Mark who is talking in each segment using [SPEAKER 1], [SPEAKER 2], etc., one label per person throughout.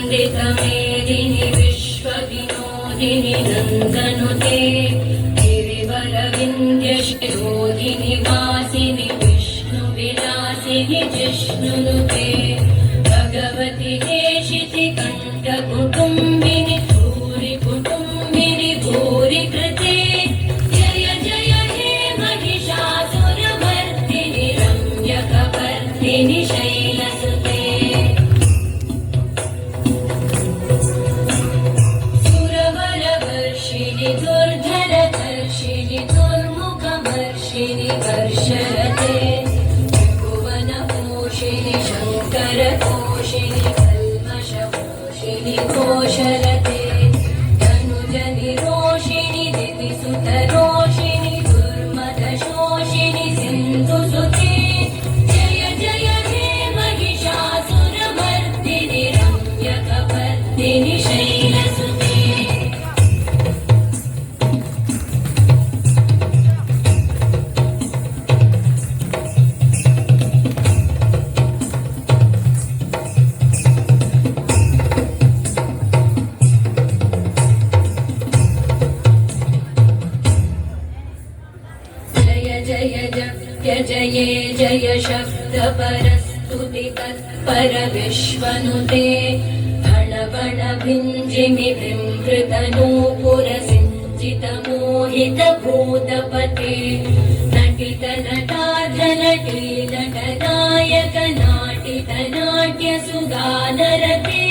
[SPEAKER 1] नन्दितमेदिनि विश्वविनोदिनि नन्दनुते गिरिवरविन्द्यशिरोधिनि वासिनि विष्णुविलासिनि जिष्णुनुते भगवति हेशितिकण्ठकुटुम्बिनि भूरि कुटुम्बिनि भूरि कृते जय जय हे महिषासुरमर्दिनि रम्यकपर्दिनि शैलसुते दुर्धरधर्षिणि दुर्मुखमर्षिणि कर्षरते त्रिभुवनपोषिणि शङ्करतोषिणि कल्मषपोषिणि घोषरते तनुजनिरोषिणि दितिसुतरोषिणि दुर्मदशोषिणि सिन्धुसुते जय जय हे महिषासुरमर्दिनि रम्यकपर्दिनि शैलसुते जय जय शब्दपरस्तुति तत्पर विश्वनुते भणभण भिञ्जिमि बिम्बृतनूपुरसिञ्चितमोहितभूतपते नटित नटार्धनटी नटनायक नाटित नाट्यसुगानरते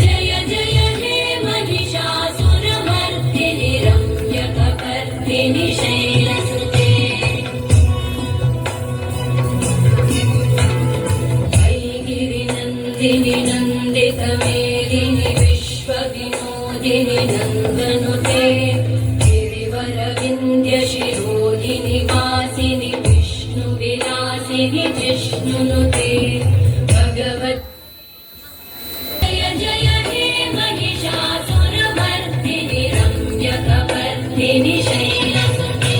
[SPEAKER 1] जय जय हे महिषासुरमर्दिनि रम्यकपर्दिनि शैलसुते नन्दितमेदिनि विश्वविनोदिनि नन्दनुते गिरिवरविन्द्यशिरोधिनि वासिनि विष्णुविलासिनि जिष्णुनुते भगवत् जय जय हे महिषासुरमर्दिनि रम्यकपर्दिनि शैलसुते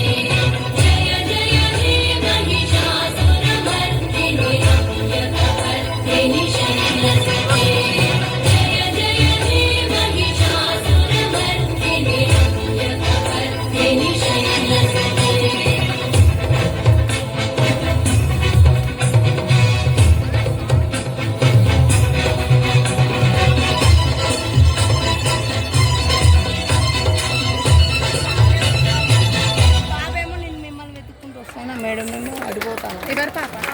[SPEAKER 1] जय जय हे महिषासुरमर्दिनि रम्यकपर्दिनि शैलसुते जय जय हे महिषासुरमर्दिनि रम्यकपर्दिनि शैलसुते
[SPEAKER 2] మేడం అడిపోతాను ఎవరు పాప